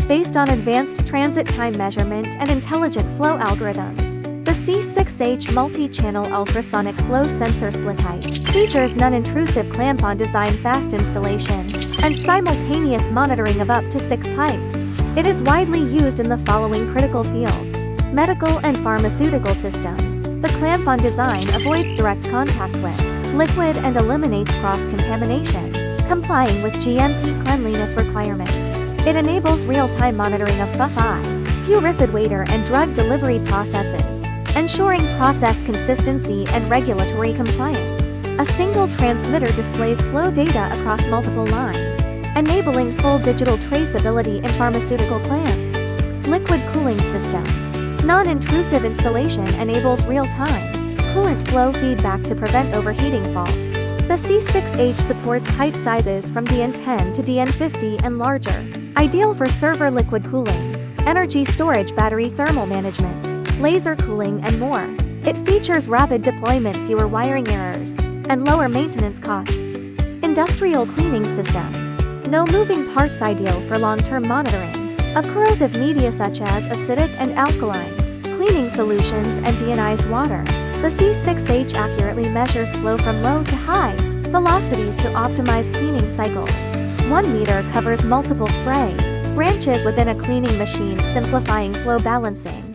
based on advanced transit time measurement and intelligent flow algorithms. The C6H multi-channel ultrasonic flow sensor split height features non-intrusive clamp-on design, fast installation, and simultaneous monitoring of up to 6 pipes. It is widely used in the following critical fields: medical and pharmaceutical systems. The clamp-on design avoids direct contact with liquid and eliminates cross-contamination, complying with GMP cleanliness requirements. It enables real-time monitoring of FFI, purificator and drug delivery processes, ensuring process consistency and regulatory compliance. A single transmitter displays flow data across multiple lines, enabling full digital traceability in pharmaceutical plants. Liquid cooling systems. Non-intrusive installation enables real-time coolant flow feedback to prevent overheating faults. The C6H supports pipe sizes from DN10 to DN50 and larger, ideal for server liquid cooling, energy storage, battery thermal management, laser cooling, and more. It features rapid deployment, fewer wiring errors, and lower maintenance costs. Industrial cleaning systems. No moving parts, ideal for long-term monitoring of corrosive media such as acidic and alkaline cleaning solutions and deionized water. The C6H accurately measures flow from low to high velocities to optimize cleaning cycles. 1 meter covers multiple spray branches within a cleaning machine, simplifying flow balancing.